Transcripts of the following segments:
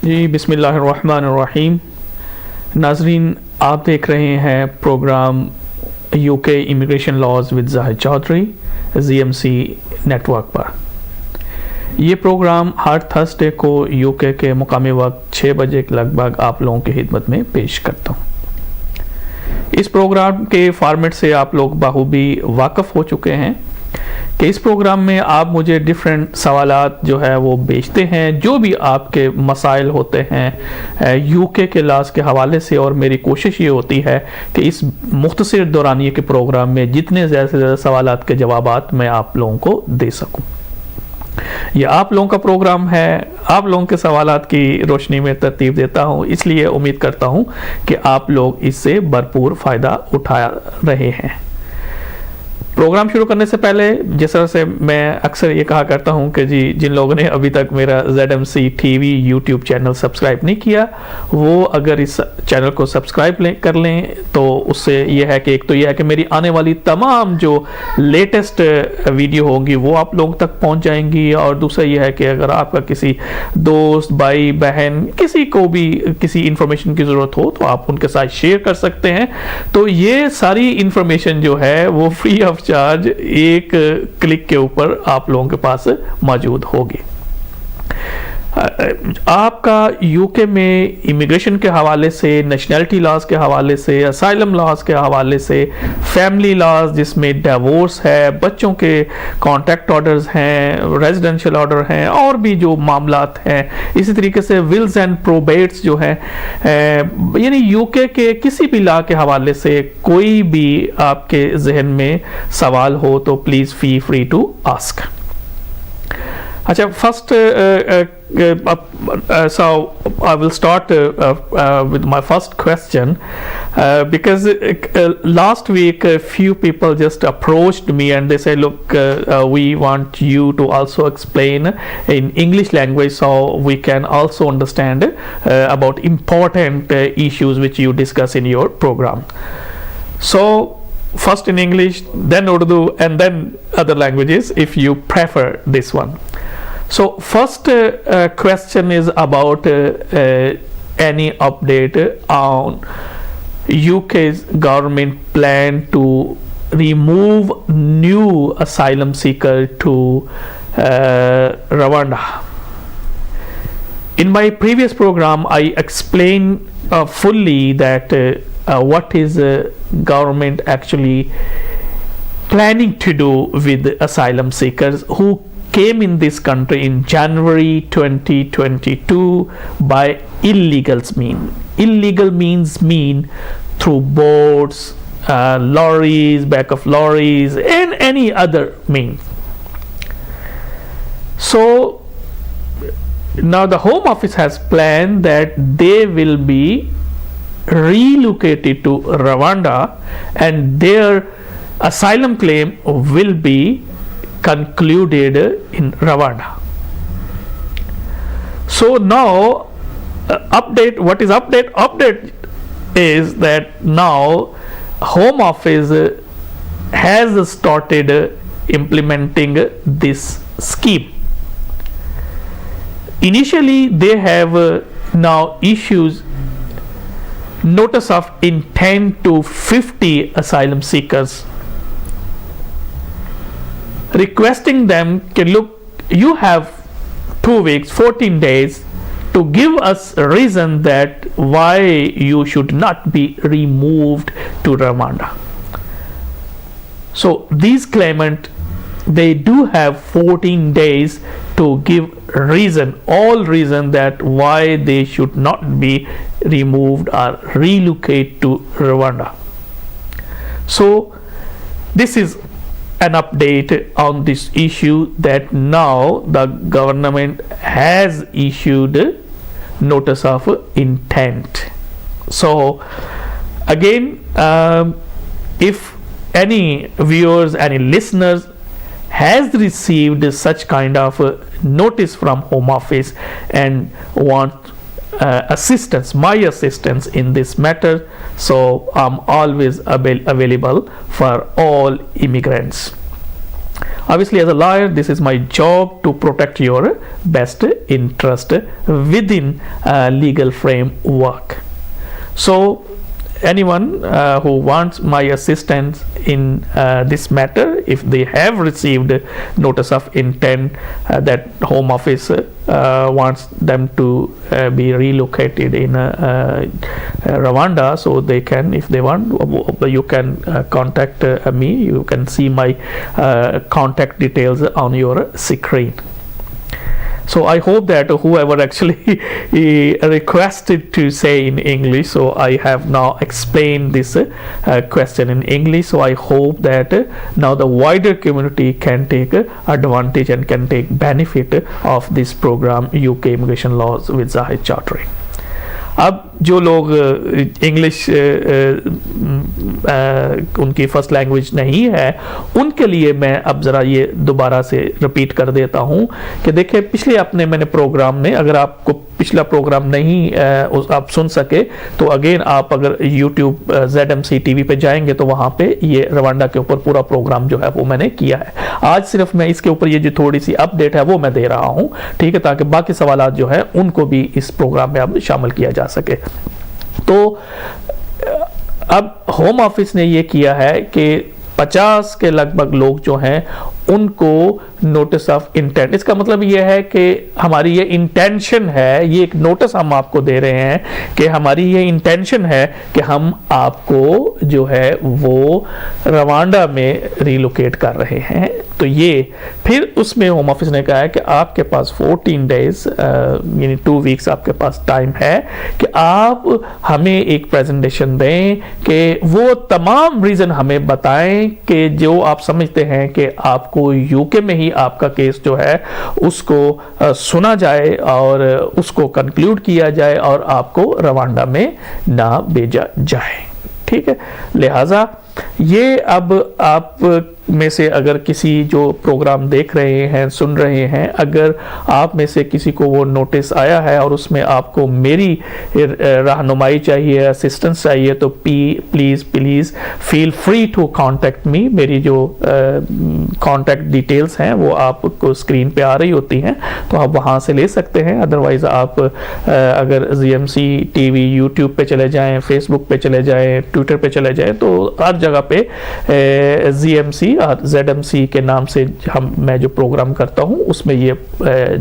जी बिस्मिल्लाहिर्रहमानिर्रहीम। नाजरीन, आप देख रहे हैं programme UK immigration laws with Zahid Chaudhry GMC network पर। ये प्रोग्राम हर थर्सडे को यूके के मुकामी वक्त 6 बजे के लगभग आप लोगों की खिदमत में पेश करता हूँ। इस प्रोग्राम के फॉर्मेट से आप लोग बाखूबी वाकिफ़ हो चुके हैं कि इस प्रोग्राम में आप मुझे डिफरेंट सवालात जो है वो भेजते हैं, जो भी आपके मसाइल होते हैं यूके के लाज के हवाले से, और मेरी कोशिश ये होती है कि इस मुख्तसर दौरानिए के प्रोग्राम में जितने ज़्यादा से ज़्यादा सवालात के जवाबात मैं आप लोगों को दे सकूं। यह आप लोगों का प्रोग्राम है, आप लोगों के सवालात की रोशनी में तरतीब देता हूं, इसलिए उम्मीद करता हूं कि आप लोग इससे भरपूर फ़ायदा उठा रहे हैं। प्रोग्राम शुरू करने से पहले जिस तरह से मैं अक्सर ये कहा करता हूं कि जी, जिन लोगों ने अभी तक मेरा ZMC TV YouTube channel subscribe नहीं किया, वो अगर इस चैनल को सब्सक्राइब कर लें तो उससे ये है कि एक तो ये है कि मेरी आने वाली तमाम जो लेटेस्ट वीडियो होंगी वो आप लोगों तक पहुंच जाएंगी, और दूसरा ये है कि अगर आपका किसी दोस्त, भाई, बहन, किसी को भी किसी इंफॉर्मेशन की ज़रूरत हो तो आप उनके साथ शेयर कर सकते हैं। तो ये सारी इंफॉर्मेशन जो है वो फ्री ऑफ चार्ज एक क्लिक के ऊपर आप लोगों के पास मौजूद होगी। आपका यूके में इमिग्रेशन के हवाले से, नेशनैलिटी लॉज के हवाले से, असाइलम लॉज के हवाले से, फैमिली लॉज जिसमें डिवोर्स है, बच्चों के कॉन्ट्रैक्ट ऑर्डर्स हैं, रेजिडेंशियल ऑर्डर हैं, और भी जो मामलात हैं, इसी तरीके से विल्स एंड प्रोबेट्स जो हैं, यानी यूके के किसी भी लॉ के हवाले से कोई भी आपके जहन में सवाल हो तो please feel free to ask. अच्छा, first so I will start with my first question because last week a few people just approached me and they said, look, we want you to also explain in English language so we can also understand about important issues which you discuss in your program. So first in English, then Urdu, and then other languages if you prefer this one. So first question is about any update on UK's government plan to remove new asylum seeker to Rwanda. In my previous program I explained fully that what is government actually planning to do with asylum seekers who came in this country in January 2022 by illegal means. Illegal means mean through boats, lorries, back of lorries, and any other means. So now the Home Office has planned that they will be relocated to Rwanda and their asylum claim will be concluded in Rwanda. So now update, what is update? Update is that now Home Office has started implementing this scheme. Initially they have now issues notice of intent to 50 asylum seekers, requesting them to look, you have 2 weeks, 14 days to give us a reason that why you should not be removed to Rwanda. So these claimants, they do have 14 days to give reason, all reason that why they should not be removed or relocate to Rwanda. So this is an update on this issue that now the government has issued notice of intent. So again, if any viewers, any listeners has received such kind of notice from Home Office and want assistance, my assistance in this matter, so I'm always available for all immigrants. Obviously, as a lawyer, this is my job to protect your best interest within legal framework. So anyone who wants my assistance in this matter, if they have received notice of intent that Home Office wants them to be relocated in Rwanda, so they can, if they want, you can contact me. You can see my contact details on your screen. So I hope that whoever actually requested to say in English, so I have now explained this question in English. So I hope that now the wider community can take advantage and can take benefit of this program, UK Immigration Laws with Zahid Chaudhry. अब जो लोग English उनकी first language नहीं है, उनके लिए मैं अब ज़रा ये दोबारा से रिपीट कर देता हूँ कि देखिए, पिछले अपने मैंने प्रोग्राम में, अगर आपको पिछला प्रोग्राम नहीं आप सुन सके तो अगेन आप अगर YouTube ZMC TV पे जाएंगे तो वहाँ पे ये रवांडा के ऊपर पूरा प्रोग्राम जो है वो मैंने किया है। आज सिर्फ मैं इसके ऊपर ये जो थोड़ी सी अपडेट है वो मैं दे रहा हूँ, ठीक है, ताकि बाकी सवालात जो है उनको भी इस प्रोग्राम में अब शामिल किया जा सके। तो अब होम ऑफिस ने ये किया है कि 50 के लगभग लोग जो हैं उनको नोटिस ऑफ इंटेंट, इसका मतलब ये है कि हमारी ये इंटेंशन है, ये एक नोटिस हम आपको दे रहे हैं कि हमारी ये इंटेंशन है कि हम आपको जो है वो रवांडा में रिलोकेट कर रहे हैं। तो ये फिर उसमें होम ऑफिस ने कहा है कि आपके पास 14 डेज यानी 2 वीक्स आपके पास टाइम है कि आप हमें एक प्रेजेंटेशन दें कि वो तमाम रीज़न हमें बताएं कि जो आप समझते हैं कि आपको यूके में ही आपका केस जो है उसको सुना जाए और उसको कंक्लूड किया जाए और आपको रवांडा में ना भेजा जाए, ठीक है। लिहाजा ये अब आप में से अगर किसी जो प्रोग्राम देख रहे हैं, सुन रहे हैं, अगर आप में से किसी को वो नोटिस आया है और उसमें आपको मेरी रहनुमाई चाहिए, असिस्टेंस चाहिए, तो please feel free to contact me. मेरी जो कांटेक्ट डिटेल्स हैं वो आपको स्क्रीन पे आ रही होती हैं, तो आप वहाँ से ले सकते हैं। अदरवाइज़ आप अगर ZMC TV YouTube पे चले जाएं, फेसबुक पे चले जाएं, ट्विटर पे चले जाएं, तो हर जगह पे ZMC ZMC के नाम से मैं जो प्रोग्राम करता हूं उसमें ये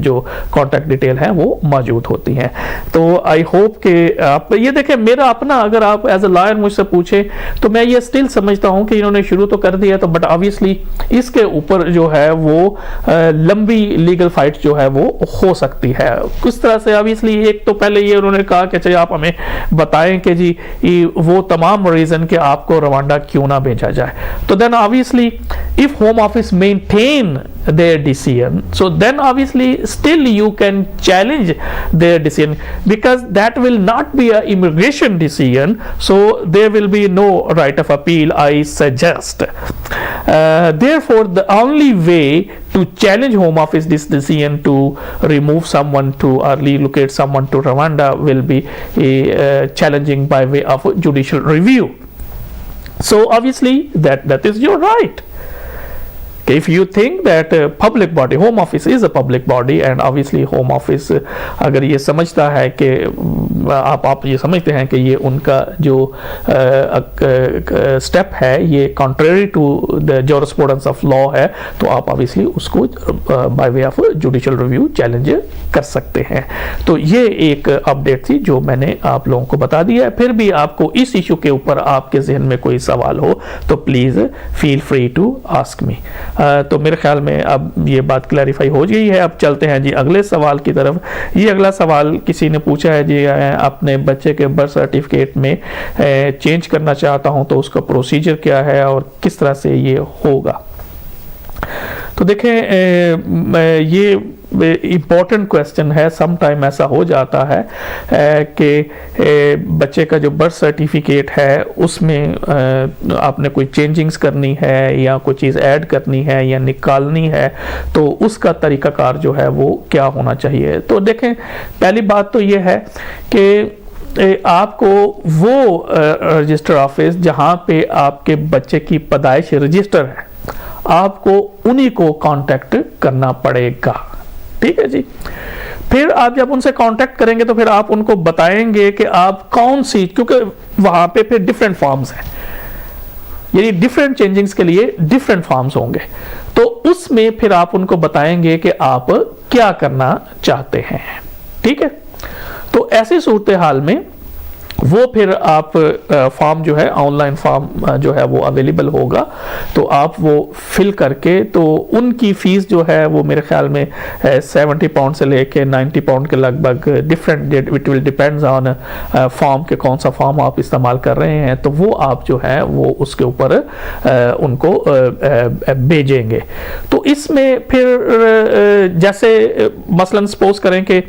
जो कॉन्टैक्ट डिटेल है वो मौजूद होती हैं। तो आई होप कि आप ये देखें, मेरा अपना अगर आप एज अ लॉयर मुझसे पूछे तो मैं ये स्टिल समझता हूं कि इन्होंने शुरू तो कर दिया, तो बट ऑब्वियसली इसके ऊपर जो है वो लंबी लीगल फाइट जो है वो हो सकती है। किस तरह से? ऑब्वियसली एक तो पहले ये उन्होंने कहा कि चाहिए आप हमें बताएं कि जी वो तमाम रीजन के आपको रवांडा क्यों ना भेजा जाए। तो then obviously if Home Office maintain their decision, so then obviously still you can challenge their decision, because that will not be an immigration decision, so there will be no right of appeal, I suggest. Therefore the only way to challenge Home Office this decision to remove someone to or relocate someone to Rwanda will be challenging by way of judicial review. So obviously that is your right. If you think that public body, Home Office is a public body, and obviously Home Office अगर ये समझता है कि आप ये समझते हैं कि ये उनका जो स्टेप है ये contrary to the jurisprudence of law है, तो आप obviously उसको by way of judicial review challenge कर सकते हैं। तो ये एक अपडेट थी जो मैंने आप लोगों को बता दिया है। फिर भी आपको इस इशू के ऊपर आपके जहन में कोई सवाल हो तो please feel free to ask me. तो मेरे ख्याल में अब ये बात क्लैरिफाई हो गई है। अब चलते हैं जी अगले सवाल की तरफ। ये अगला सवाल किसी ने पूछा है जी, अपने बच्चे के बर्थ सर्टिफिकेट में चेंज करना चाहता हूं तो उसका प्रोसीजर क्या है और किस तरह से ये होगा। तो देखें, ये इम्पॉर्टेंट क्वेश्चन है। सम टाइम ऐसा हो जाता है कि बच्चे का जो बर्थ सर्टिफिकेट है उसमें आपने कोई चेंजिंग्स करनी है या कोई चीज़ ऐड करनी है या निकालनी है, तो उसका तरीकाकार जो है वो क्या होना चाहिए। तो देखें, पहली बात तो ये है कि आपको वो रजिस्टर ऑफिस जहाँ पे आपके बच्चे की पैदाइश रजिस्टर है, आपको उन्हीं को कांटेक्ट करना पड़ेगा। ठीक है जी। फिर आप जब उनसे कांटेक्ट करेंगे तो फिर आप उनको बताएंगे कि आप कौन सी, क्योंकि वहां पे फिर डिफरेंट फॉर्म्स हैं, यानी डिफरेंट चेंजिंग्स के लिए डिफरेंट फॉर्म्स होंगे, तो उसमें फिर आप उनको बताएंगे कि आप क्या करना चाहते हैं। ठीक है, तो ऐसी सूरत हाल में वो फिर आप फॉर्म जो है, ऑनलाइन फॉर्म जो है वो अवेलेबल होगा, तो आप वो फिल करके, तो उनकी फीस जो है वो मेरे ख्याल में 70 पाउंड से लेके 90 पाउंड के लगभग, different, it will depends on form के कौन सा फॉर्म आप इस्तेमाल कर रहे हैं, तो वो आप जो है वो उसके ऊपर उनको भेजेंगे। तो इसमें फिर जैसे मसलन सपोज करें कि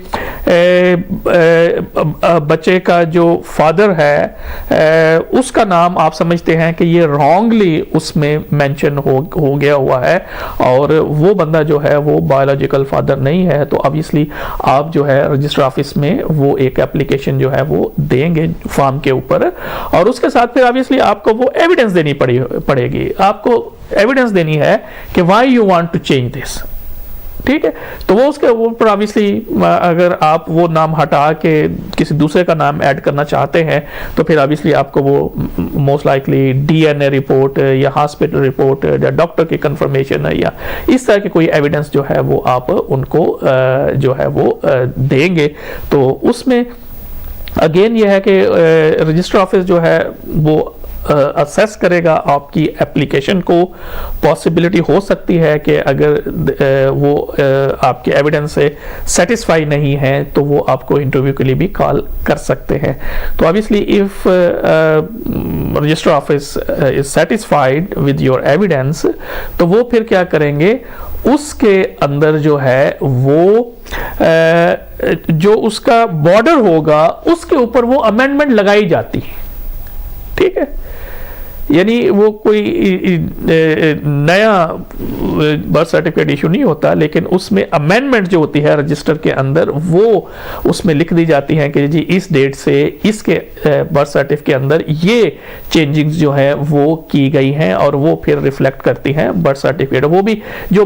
बच्चे का जो फादर है उसका नाम आप समझते हैं कि ये रॉन्गली उसमें मेंशन हो गया हुआ है और वो बंदा जो है वो बायोलॉजिकल फादर नहीं है, तो ऑब्वियसली आप जो है रजिस्टर ऑफिस में वो एक एप्लीकेशन जो है वो देंगे फॉर्म के ऊपर, और उसके साथ फिर ऑब्वियसली आपको वो एविडेंस देनी पड़ेगी। आपको एविडेंस देनी है कि why you want to change this. ठीक है, तो वो उसके ऊपर ऑब्वियसली अगर आप वो नाम हटा के किसी दूसरे का नाम ऐड करना चाहते हैं तो फिर ऑब्वियसली आपको वो मोस्ट लाइकली डीएनए रिपोर्ट या हॉस्पिटल रिपोर्ट या डॉक्टर की कंफर्मेशन है या इस तरह के कोई एविडेंस जो है वो आप उनको जो है वो देंगे। तो उसमें अगेन ये है कि रजिस्टर ऑफिस जो है वो असेस करेगा आपकी एप्लीकेशन को। पॉसिबिलिटी हो सकती है कि अगर वो आपके एविडेंस से सेटिस्फाई नहीं है तो वो आपको इंटरव्यू के लिए भी कॉल कर सकते हैं। तो obviously if register office is satisfied with your evidence, तो वो फिर क्या करेंगे, उसके अंदर जो है वो जो उसका बॉर्डर होगा उसके ऊपर वो अमेंडमेंट लगाई जाती है। ठीक है, यानी वो कोई नया बर्थ सर्टिफिकेट इशू नहीं होता, लेकिन उसमें अमेंडमेंट जो होती है रजिस्टर के अंदर वो उसमें लिख दी जाती है कि जी इस डेट से इसके बर्थ सर्टिफिकेट के अंदर ये चेंजिंग्स जो है वो की गई हैं, और वो फिर रिफ्लेक्ट करती हैं बर्थ सर्टिफिकेट। वो भी जो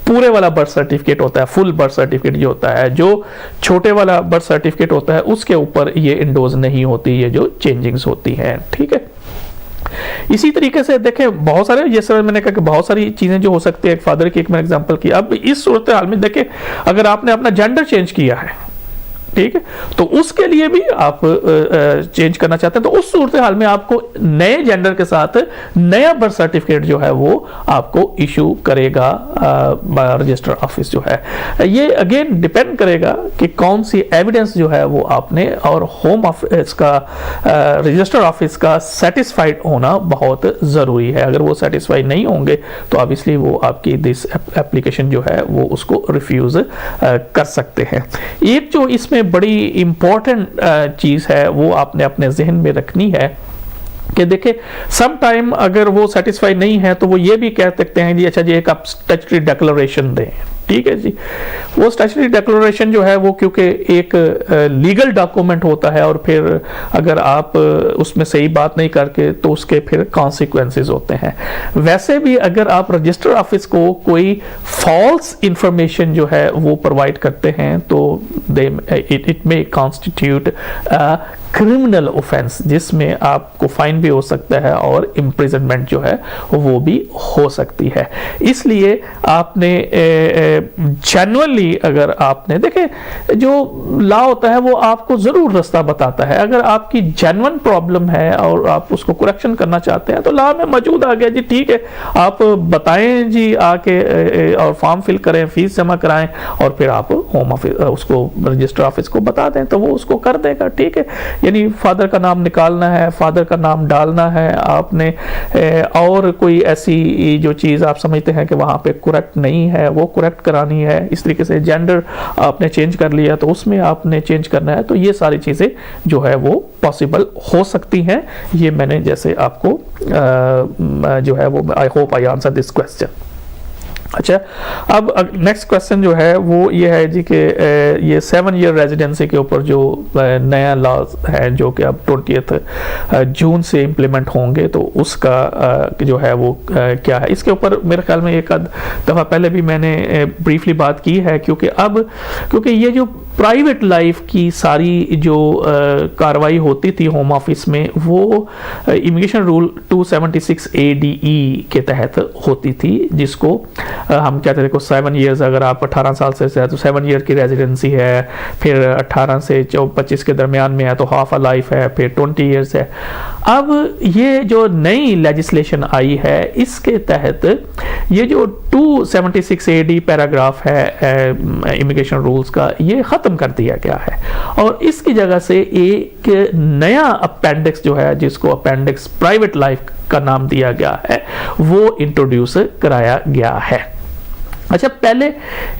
पूरे वाला बर्थ सर्टिफिकेट होता है, फुल बर्थ सर्टिफिकेट जो होता है, जो छोटे वाला बर्थ सर्टिफिकेट होता है उसके ऊपर ये इंडोज नहीं होती, ये जो चेंजिंग्स होती हैं। ठीक है, इसी तरीके से देखें बहुत सारे, जैसे मैंने कहा कि बहुत सारी चीजें जो हो सकती है, एक फादर की एक मैंने एग्जांपल की। अब इस सूरत हाल में देखें अगर आपने अपना जेंडर चेंज किया है, ठीक है, तो उसके लिए भी आप चेंज करना चाहते हैं, तो उस सूरत हाल में आपको नए जेंडर के साथ नया बर्थ सर्टिफिकेट जो है वो आपको इशू करेगा रजिस्टर ऑफिस जो है। ये अगेन डिपेंड करेगा कि कौन सी एविडेंस जो है वो आपने, और होम ऑफिस का रजिस्टर ऑफिस का सेटिस्फाइड होना बहुत ज़रूरी है। अगर वो सेटिस्फाइड नहीं होंगे तो ऑब्वियसली वो आपकी दिस एप्लीकेशन जो है वो उसको रिफ्यूज़ कर सकते हैं। एक जो इसमें बड़ी इंपॉर्टेंट चीज है वो आपने अपने जहन में रखनी है कि देखिए सम टाइम अगर वो सेटिस्फाई नहीं है तो वो ये भी कह सकते हैं जी अच्छा जी एक आप स्टैट्यूटरी डिक्लेरेशन दें। ठीक है जी, वो स्टैट्यूटरी डिक्लेरेशन जो है वो क्योंकि एक लीगल डॉक्यूमेंट होता है, और फिर अगर आप उसमें सही बात नहीं करके तो उसके फिर कॉन्सिक्वेंसेस होते हैं। वैसे भी अगर आप रजिस्टर ऑफिस को कोई फॉल्स इंफॉर्मेशन जो है वो प्रोवाइड करते हैं तो it may constitute criminal offence, जिसमें आपको फाइन भी हो सकता है और इम्प्रिजनमेंट जो है वो भी हो सकती है। इसलिए आपने जेन्युइनली अगर आपने देखे जो लॉ होता है वो आपको जरूर रास्ता बताता है। अगर आपकी जेन्युइन प्रॉब्लम है और आप उसको करेक्शन करना चाहते हैं तो लॉ में मौजूद आ गया जी, ठीक है आप बताएं जी आके और फॉर्म फिल करें, फीस जमा कराएं, और फिर आप होम ऑफिस उसको रजिस्टर ऑफिस को बता दें तो वो उसको कर देगा। ठीक है, यानी फादर का नाम निकालना है, फादर का नाम डालना है आपने, और कोई ऐसी जो चीज़ आप समझते हैं कि वहाँ पे करेक्ट नहीं है वो करेक्ट करानी है। इस तरीके से जेंडर आपने चेंज कर लिया तो उसमें आपने चेंज करना है, तो ये सारी चीज़ें जो है वो पॉसिबल हो सकती हैं। ये मैंने जैसे आपको जो है वो I hope I answer this question. अच्छा, अब नेक्स्ट क्वेश्चन जो है वो ये है जी कि ये 7 ईयर रेजिडेंसी के ऊपर जो नया लॉ है जो कि अब 20 जून से इम्प्लीमेंट होंगे, तो उसका जो है वो क्या है, इसके ऊपर मेरे ख्याल में एक आध दफ़ा पहले भी मैंने ब्रीफली बात की है। क्योंकि ये जो प्राइवेट लाइफ की सारी जो कार्रवाई होती थी होम ऑफिस में, वो इमिग्रेशन रूल 276 ADE के तहत होती थी, जिसको हम कहते थे को 7 ईयर्स, अगर आप 18 साल से है तो 7 ईयर की रेजिडेंसी है, फिर 18 से 25 के दरमियान में है तो हाफ अ लाइफ है, फिर 20 ईयर्स है। अब ये जो नई लेजिस्लेशन आई है, इसके तहत ये जो 276 AD पैराग्राफ है इमिग्रेशन रूल्स का, ये ख़त्म कर दिया गया है और इसकी जगह से एक नया अपेंडिक्स जो है, जिसको अपेंडिक्स प्राइवेट लाइफ का नाम दिया गया है, वो इंट्रोड्यूस कराया गया है। अच्छा, पहले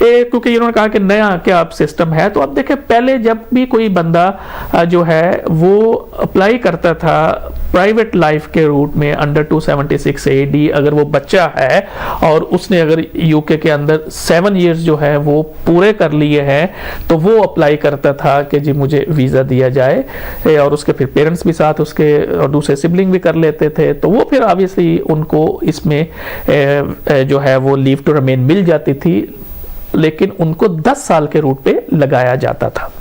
क्योंकि इन्होंने कहा कि नया क्या अब सिस्टम है, तो अब देखें पहले जब भी कोई बंदा जो है वो अप्लाई करता था प्राइवेट लाइफ के रूट में अंडर 276 AD, अगर वो बच्चा है और उसने अगर यूके के अंदर 7 ईयर्स जो है वो पूरे कर लिए हैं, तो वो अप्लाई करता था कि जी मुझे वीज़ा दिया जाए, और उसके फिर पेरेंट्स भी साथ उसके और दूसरे सिबलिंग भी कर लेते थे, तो वो फिर ऑब्वियसली उनको इसमें जो है वो लीव टू रिमेन मिल जाती थी, लेकिन उनको 10 साल के रूट पे लगाया जाता था।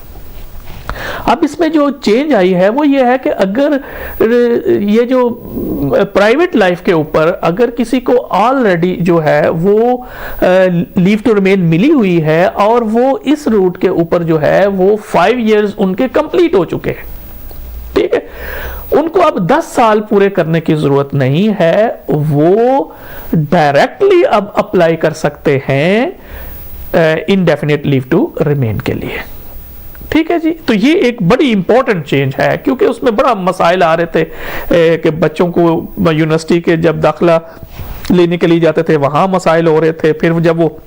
अब इसमें जो चेंज आई है वो ये है कि अगर ये जो प्राइवेट लाइफ के ऊपर अगर किसी को ऑलरेडी जो है वो लीव टू रिमेन मिली हुई है और वो इस रूट के ऊपर जो है वो 5 ईयर्स उनके कंप्लीट हो चुके हैं, ठीक है, उनको अब 10 साल पूरे करने की जरूरत नहीं है, वो डायरेक्टली अब अप्लाई कर सकते हैं इनडेफिनेट लीव टू रिमेन के लिए। ठीक है जी, तो ये एक बड़ी इंपॉर्टेंट चेंज है, क्योंकि उसमें बड़ा मसाइल आ रहे थे कि बच्चों को यूनिवर्सिटी के जब दाखिला लेने के लिए जाते थे वहां मसाइल हो रहे थे, फिर जब वो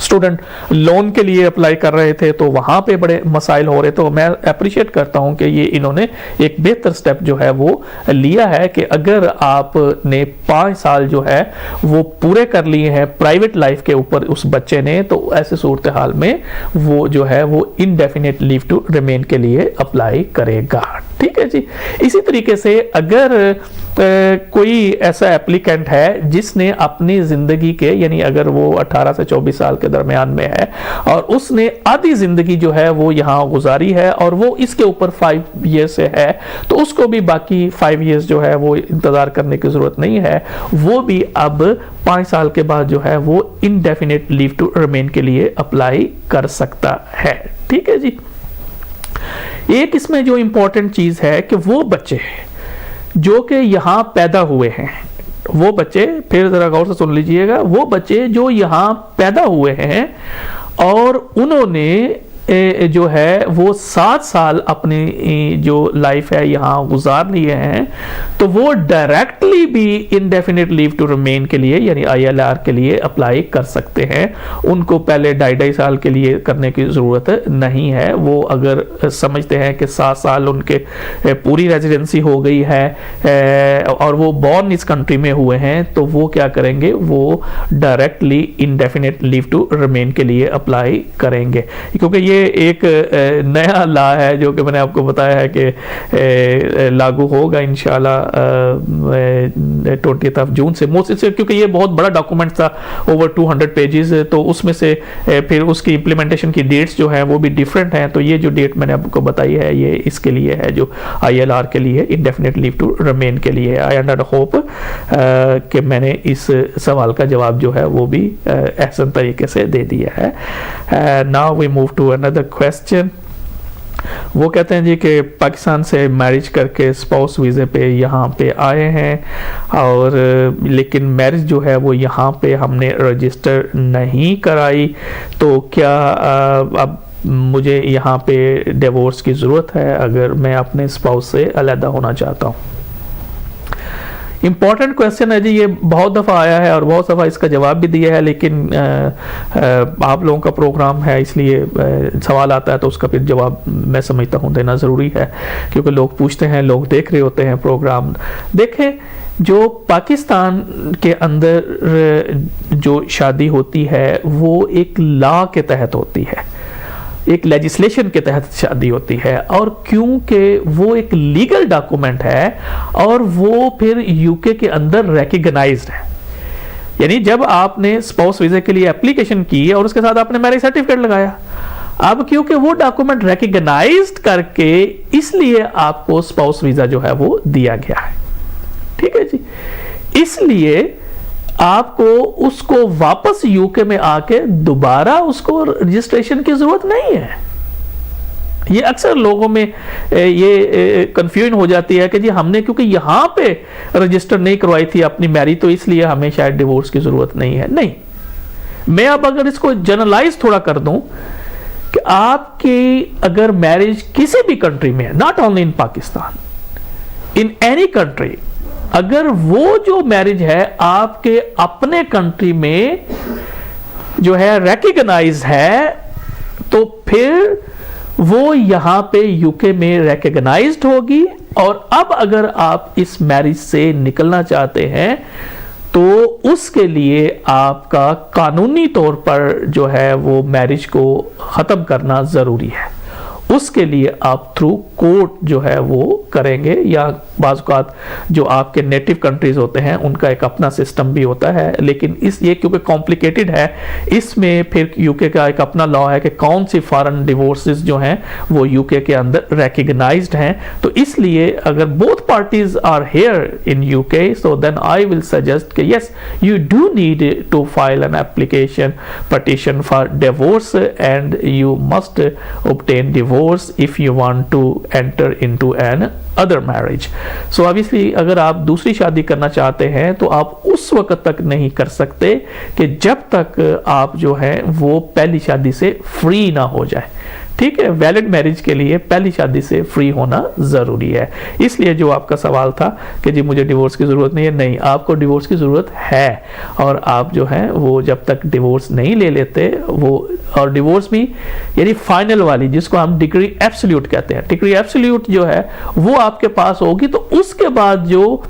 स्टूडेंट लोन के लिए अप्लाई कर रहे थे तो वहां पे बड़े मसाइल हो रहे। तो मैं अप्रिशिएट करता हूं कि ये इन्होंने एक बेहतर स्टेप जो है वो लिया है कि अगर आपने 5 साल जो है वो पूरे कर लिए हैं प्राइवेट लाइफ के ऊपर उस बच्चे ने, तो ऐसे सूरत हाल में वो जो है वो इनडेफिनेट लीव टू रिमेन के लिए अप्लाई करेगा। ठीक है जी, इसी तरीके से अगर कोई ऐसा एप्लीकेंट है जिसने अपनी जिंदगी के, यानी अगर वो 18 से 24 साल के दरमियान में है और उसने आधी जिंदगी जो है वो यहाँ गुजारी है और वो इसके ऊपर 5 ईयर से है, तो उसको भी बाकी 5 ईयर्स जो है वो इंतजार करने की जरूरत नहीं है, वो भी अब 5 साल के बाद जो है वो इनडेफिनेट लीव टू रिमेन के लिए अप्लाई कर सकता है। ठीक है जी, एक इसमें जो इंपॉर्टेंट चीज है कि वो बच्चे जो कि यहाँ पैदा हुए हैं, वो बच्चे, फिर जरा गौर से सुन लीजिएगा, वो बच्चे जो यहाँ पैदा हुए हैं और उन्होंने जो है वो 7 साल अपनी जो लाइफ है यहाँ गुजार लिए हैं, तो वो डायरेक्टली भी इनडेफिनेट लीव टू रिमेन के लिए यानी ILR के लिए अप्लाई कर सकते हैं। उनको पहले 2.5 साल के लिए करने की ज़रूरत नहीं है। वो अगर समझते हैं कि 7 साल उनके पूरी रेजिडेंसी हो गई है और वो बॉर्न इस कंट्री में हुए हैं, तो वो क्या करेंगे, वो directly indefinite leave to remain के लिए अप्लाई करेंगे। क्योंकि ये एक नया लॉ है जो कि मैंने आपको बताया है कि लागू होगा इंशाल्लाह 20 जून से। मोस्टली क्योंकि ये बहुत बड़ा डॉक्यूमेंट था, ओवर 200 पेजेस, तो उसमें से फिर उसकी इम्प्लीमेंटेशन की डेट्स जो है वो भी डिफरेंट हैं। तो ये जो डेट मैंने आपको बताई है ये इसके लिए है, जो ILR के लिए, इंडेफिनेट लीव टू रिमेन के लिए। आई अंडर होप कि मैंने इस सवाल का जवाब जो है वो भी एहसन तरीके से दे दिया है। Now we move to another question. वो कहते हैं जी कि पाकिस्तान से मैरिज करके स्पाउस वीज़े पे यहाँ पे आए हैं और लेकिन मैरिज जो है वो यहाँ पे हमने रजिस्टर नहीं कराई, तो क्या अब मुझे यहाँ पे डिवोर्स की ज़रूरत है अगर मैं अपने स्पाउस से अलहदा होना चाहता हूँ? इम्पॉर्टेंट क्वेश्चन है जी, ये बहुत दफ़ा आया है और बहुत दफ़ा इसका जवाब भी दिया है, लेकिन आप लोगों का प्रोग्राम है इसलिए सवाल आता है तो उसका फिर जवाब मैं समझता हूँ देना ज़रूरी है, क्योंकि लोग पूछते हैं, लोग देख रहे होते हैं प्रोग्राम। देखें, जो पाकिस्तान के अंदर जो शादी होती है वो एक लॉ के तहत होती है, एक लेजिस्लेशन के तहत शादी होती है, और क्योंकि वो एक लीगल डॉक्यूमेंट है और वो फिर यूके के अंदर रिकॉग्नाइज्ड है, यानी जब आपने स्पाउस वीजा के लिए एप्लीकेशन की और उसके साथ आपने मैरिज सर्टिफिकेट लगाया, अब क्योंकि वो डॉक्यूमेंट रिकॉग्नाइज्ड करके इसलिए आपको स्पाउस वीजा जो है वो दिया गया है। ठीक है जी, इसलिए आपको उसको वापस यूके में आके दोबारा उसको रजिस्ट्रेशन की जरूरत नहीं है। ये अक्सर लोगों में ये कंफ्यूजन हो जाती है कि जी हमने क्योंकि यहां पे रजिस्टर नहीं करवाई थी अपनी मैरिज तो इसलिए हमें शायद डिवोर्स की जरूरत नहीं है। नहीं, मैं अब अगर इसको जनरलाइज थोड़ा कर दूं कि आपकी अगर मैरिज किसी भी कंट्री में है, not only in Pakistan, in any country, अगर वो जो मैरिज है आपके अपने कंट्री में जो है रिकॉग्नाइज है, तो फिर वो यहां पे यूके में रिकॉग्नाइज्ड होगी। और अब अगर आप इस मैरिज से निकलना चाहते हैं तो उसके लिए आपका कानूनी तौर पर जो है वो मैरिज को ख़त्म करना ज़रूरी है। उसके लिए आप थ्रू कोर्ट जो है वो करेंगे, या बाज़ औक़ात जो आपके नेटिव कंट्रीज होते हैं उनका एक अपना सिस्टम भी होता है, लेकिन ये क्योंकि कॉम्प्लिकेटेड है, इसमें फिर यूके का एक अपना लॉ है कि कौन सी फॉरेन डिवोर्सेस जो हैं वो यूके के अंदर रिकॉग्नाइज्ड हैं। तो इसलिए अगर both parties are here in UK, so then I will suggest कि yes you do need to file an application petition for divorce and you must obtain divorce if you want to enter into an other marriage. So obviously अगर आप दूसरी शादी करना चाहते हैं तो आप उस वक्त तक नहीं कर सकते कि जब तक आप जो है वो पहली शादी से फ्री ना हो जाए। ठीक है, वैलिड मैरिज के लिए पहली शादी से फ्री होना ज़रूरी है। इसलिए जो आपका सवाल था कि जी मुझे डिवोर्स की ज़रूरत नहीं है, नहीं, आपको डिवोर्स की ज़रूरत है। और आप जो है वो जब तक डिवोर्स नहीं ले लेते वो, और डिवोर्स भी यानी फाइनल वाली जिसको हम डिक्री एब्सोल्यूट कहते हैं, डिक्री एब्सोल्यूट जो है वो आपके पास होगी तो उसके बाद जो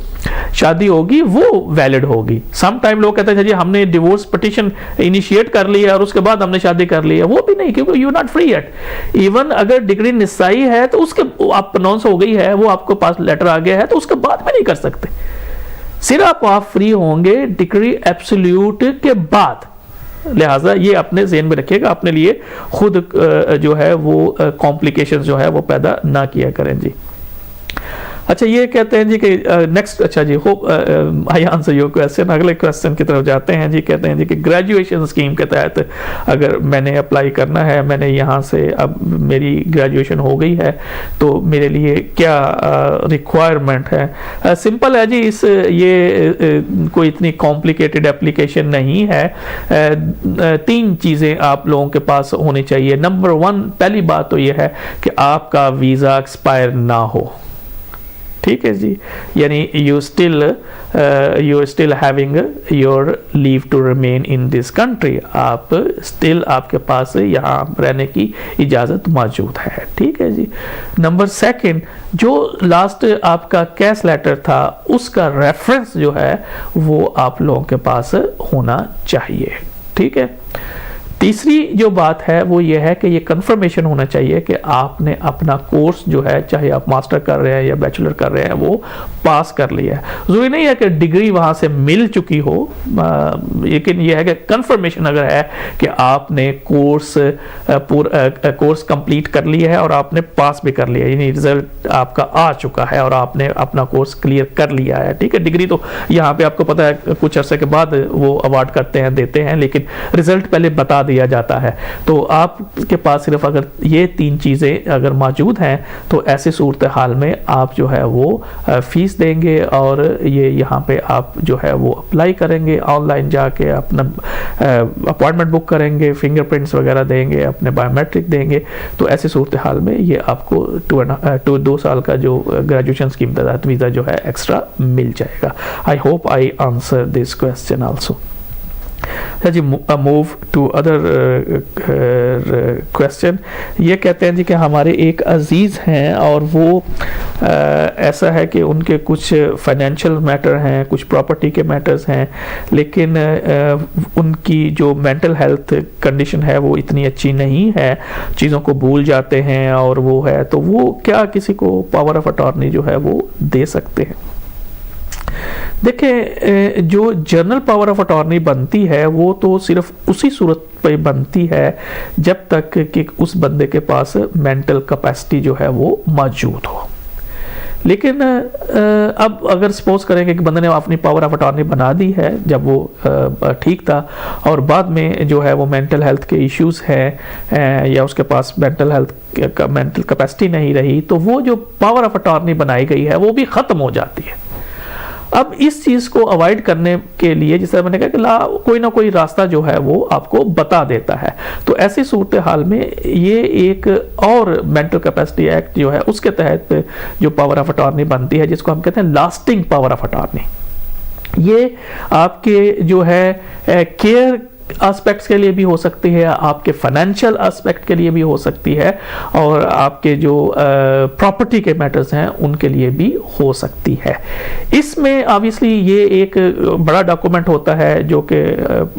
शादी होगी वो वैलिड होगी। सम टाइम लोग कहते हैं जी हमने डिवोर्स पिटीशन इनिशिएट कर लिया और उसके बाद हमने शादी कर ली है, वो भी नहीं, क्योंकि you not free yet. Even अगर डिग्री निस्साई है तो उसके आप प्रोनाउंस हो गई है, वो आपको पास लेटर आ गया है, तो उसके बाद भी नहीं कर सकते। सिर्फ आप फ्री होंगे डिग्री एब्सोल्यूट के बाद। लिहाजा ये अपने ज़हन में रखिएगा, अपने लिए खुद जो है वो कॉम्प्लिकेशंस जो है वो पैदा ना किया करें जी। अच्छा, ये कहते हैं जी कि नेक्स्ट, अच्छा जी, hope I answer your question. अगले क्वेश्चन की तरफ जाते हैं जी। कहते हैं जी कि ग्रेजुएशन स्कीम के तहत अगर मैंने अप्लाई करना है, मैंने यहाँ से अब मेरी ग्रेजुएशन हो गई है, तो मेरे लिए क्या रिक्वायरमेंट है? सिंपल है जी, ये कोई इतनी कॉम्प्लिकेटेड एप्लीकेशन नहीं है। 3 चीज़ें आप लोगों के पास होनी चाहिए। नंबर 1, पहली बात तो ये है कि आपका वीज़ा एक्सपायर ना हो। ठीक है जी, यानी you still having your leave to remain in this country, आप स्टिल आपके पास यहाँ रहने की इजाज़त मौजूद है। ठीक है जी। नंबर 2, जो लास्ट आपका कैश लेटर था उसका रेफरेंस जो है वो आप लोगों के पास होना चाहिए। ठीक है। तीसरी जो बात है वो ये है कि ये कंफर्मेशन होना चाहिए कि आपने अपना कोर्स जो है, चाहे आप मास्टर कर रहे हैं या बैचलर कर रहे हैं, वो पास कर लिया है। ज़रूरी नहीं है कि डिग्री वहाँ से मिल चुकी हो, लेकिन ये है कि कंफर्मेशन अगर है कि आपने कोर्स कंप्लीट कर लिया है और आपने पास भी कर लिया है, यानी रिजल्ट आपका आ चुका है और आपने अपना कोर्स क्लियर कर लिया है। ठीक है। डिग्री तो यहाँ पे आपको पता है कुछ अरसे के बाद वो अवार्ड करते हैं, देते हैं, लेकिन रिजल्ट पहले बता दिया जाता है। तो आपके पास सिर्फ अगर ये 3 चीज़ें अगर मौजूद हैं तो ऐसी सूरत हाल में आप जो है वो फीस देंगे और ये यहाँ पे आप जो है वो अप्लाई करेंगे, ऑनलाइन जाके अपना अपॉइंटमेंट बुक करेंगे, फिंगरप्रिंट्स वगैरह देंगे, अपने बायोमेट्रिक देंगे। तो ऐसी सूरत हाल में ये आपको 2 साल का जो ग्रेजुएशन स्कीम के तहत वीज़ा जो है एक्स्ट्रा मिल जाएगा। I hope I answer this question also. अच्छा जी, मूव टू अदर क्वेश्चन। ये कहते हैं जी कि हमारे एक अजीज़ हैं और वो ऐसा है कि उनके कुछ फाइनेंशियल मैटर हैं, कुछ प्रॉपर्टी के मैटर्स हैं, लेकिन उनकी जो मेंटल हेल्थ कंडीशन है वो इतनी अच्छी नहीं है, चीज़ों को भूल जाते हैं और वो है, तो वो क्या किसी को पावर ऑफ अटॉर्नी जो है वो दे सकते हैं? देखें, जो जर्नल पावर ऑफ अटॉर्नी बनती है वो तो सिर्फ उसी सूरत पे बनती है जब तक कि उस बंदे के पास मेंटल कैपेसिटी जो है वो मौजूद हो। लेकिन अब अगर सपोज करेंगे कि बंदे ने अपनी पावर ऑफ अटॉर्नी बना दी है जब वो ठीक था और बाद में जो है वो मेंटल हेल्थ के इश्यूज हैं या उसके पास मेंटल कैपेसिटी नहीं रही, तो वो जो पावर ऑफ अटॉर्नी बनाई गई है वो भी ख़त्म हो जाती है। अब इस चीज़ को अवॉइड करने के लिए, जैसे मैंने कहा कि कोई ना कोई रास्ता जो है वो आपको बता देता है, तो ऐसी सूरत हाल में ये एक और मेंटल कैपेसिटी एक्ट जो है उसके तहत जो पावर ऑफ अटॉर्नी बनती है, जिसको हम कहते हैं लास्टिंग पावर ऑफ अटॉर्नी, ये आपके जो है केयर एस्पेक्ट्स के लिए भी हो सकती है, आपके फाइनेंशियल एस्पेक्ट के लिए भी हो सकती है, और आपके जो प्रॉपर्टी के मैटर्स हैं उनके लिए भी हो सकती है। इसमें ऑब्वियसली ये एक बड़ा डॉक्यूमेंट होता है जो कि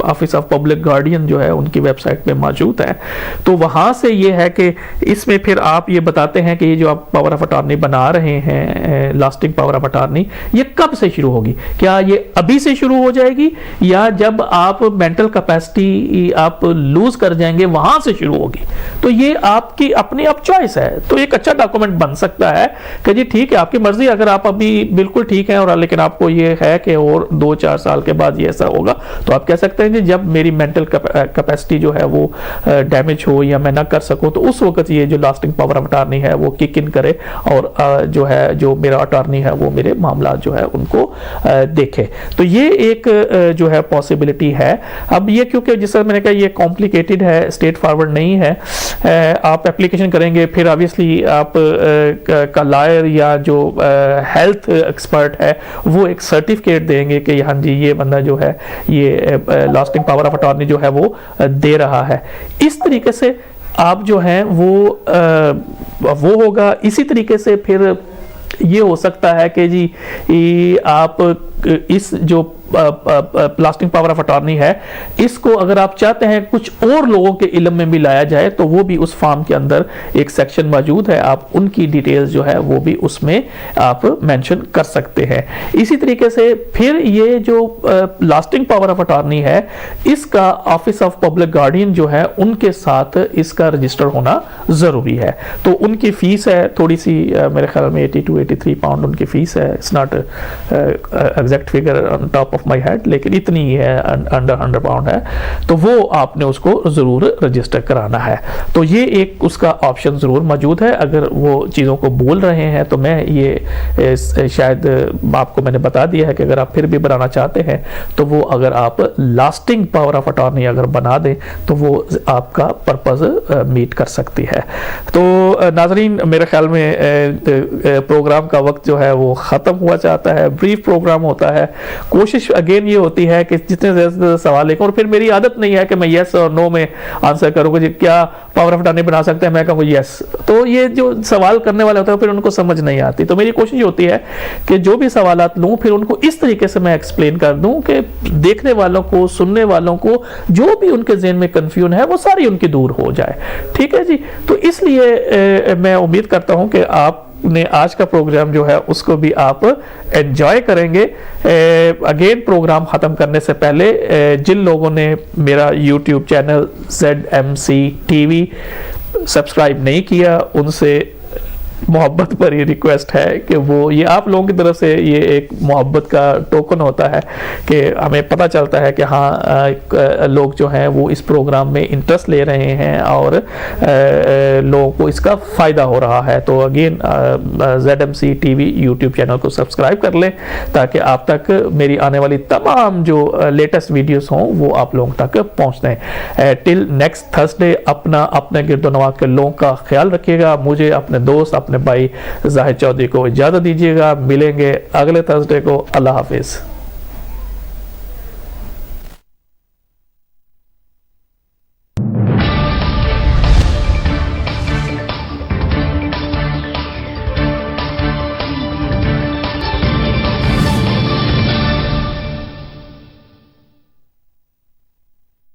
ऑफिस ऑफ पब्लिक गार्डियन जो है उनकी वेबसाइट पे मौजूद है, तो वहाँ से ये है कि इसमें फिर आप ये बताते हैं कि ये जो आप पावर ऑफ अटॉर्नी बना रहे हैं, लास्टिंग पावर ऑफ अटॉर्नी, ये कब से शुरू होगी? क्या ये अभी से शुरू हो जाएगी या जब आप मेंटल कैपेसिटी आप लूज कर जाएंगे वहां से शुरू होगी? तो ये आपकी अपनी अब चॉइस है। तो एक अच्छा डॉक्यूमेंट बन सकता है कि जी ठीक है, आपकी मर्जी, अगर आप अभी बिल्कुल ठीक है और लेकिन आपको ये है कि और 2-4 साल के बाद ये ऐसा होगा, तो आप कह सकते हैं कि जब मेरी मेंटल कैपेसिटी जो है वो डैमेज हो या मैं ना कर सकूं, तो उस वक्त ये जो लास्टिंग पावर ऑफ अटॉर्नी है वो किक इन करे और जो है जो मेरा अटॉर्नी है वो मेरे मामला जो है उनको देखे। तो ये एक जो है पॉसिबिलिटी है। अब ये क्योंकि जैसा मैंने कहा ये कॉम्प्लिकेटेड है, स्ट्रेट फॉरवर्ड नहीं है, आप एप्लीकेशन करेंगे, फिर ऑब्वियसली आप का लॉयर या जो हेल्थ एक्सपर्ट है वो एक सर्टिफिकेट देंगे कि हाँ जी ये बंदा जो है ये लास्टिंग पावर ऑफ अटॉर्नी जो है वो दे रहा है। इस तरीके से आप जो है वो होगा। इसी तरीके से फिर ये हो सकता है कि जी आप इस जो लास्टिंग पावर ऑफ अटॉर्नी है इसको अगर आप चाहते हैं कुछ और लोगों के इल्म में भी लाया जाए, तो वो भी उस फॉर्म के अंदर एक सेक्शन मौजूद है, आप उनकी डिटेल्स जो है वो भी उसमें आप मेंशन कर सकते हैं। इसी तरीके से फिर ये जो लास्टिंग पावर ऑफ अटॉर्नी है इसका ऑफिस ऑफ पब्लिक गार्डियन जो है उनके साथ इसका रजिस्टर होना जरूरी है। तो उनकी फीस है थोड़ी सी, मेरे ख्याल में 80 to 83 पाउंड उनकी फीस है। It's not exact figure on top of my head, लेकिन इतनी ही है, अंडर 100 पाउंड है, तो वो आपने उसको जरूर रजिस्टर कराना है। तो ये एक उसका ऑप्शन जरूर मौजूद है। अगर वो चीज़ों को बोल रहे हैं तो मैं ये शायद आपको मैंने बता दिया है कि अगर आप फिर भी बनाना चाहते हैं तो वो अगर आप लास्टिंग पावर ऑफ अटॉर्नी अगर बना दें तो वो आपका पर्पज मीट कर सकती है। तो नाजरीन, मेरे ख्याल में प्रोग्राम का वक्त जो है वो ख़त्म हुआ चाहता है। ब्रीफ प्रोग्राम होता है। कोशिश अगेन ये होती है कि जितने ज़्यादा सवाल लेकर, और फिर मेरी आदत नहीं है कि मैं येस और नो में आंसर करूँगा जी क्या पावर ऑफ अटॉर्नी बना सकते हैं, मैं कहूँगा येस। तो ये जो सवाल करने वाले होते हैं फिर उनको समझ नहीं आती। तो मेरी कोशिश होती है कि जो भी सवालात लूँ फिर उनको इस तरीके से मैं एक्सप्लेन कर दूँ कि देखने वालों को, सुनने वालों को जो भी उनके ज़हन में कंफ्यूजन है वो सारी उनकी दूर हो जाए। ठीक है जी। तो इसलिए मैं उम्मीद करता हूँ कि आप ने आज का प्रोग्राम जो है उसको भी आप एंजॉय करेंगे। अगेन प्रोग्राम ख़त्म करने से पहले जिन लोगों ने मेरा YouTube channel ZMC TV subscribe नहीं किया उनसे मोहब्बत पर ये रिक्वेस्ट है कि वो, ये आप लोगों की तरफ से ये एक मोहब्बत का टोकन होता है कि हमें पता चलता है कि हाँ लोग जो हैं वो इस प्रोग्राम में इंटरेस्ट ले रहे हैं और लोगों को इसका फ़ायदा हो रहा है। तो again ZMC TV YouTube channel को सब्सक्राइब कर लें ताकि आप तक मेरी आने वाली तमाम जो लेटेस्ट वीडियोस हों वो आप लोगों तक पहुँच दें। टिल नेक्स्ट थर्सडे अपने गिरदोनवा के लोगों का ख्याल रखिएगा। मुझे, अपने दोस्त, अपने भाई जाहिद चौधरी को इजाज़त दीजिएगा। मिलेंगे अगले थर्सडे को। अल्लाह हाफिज़।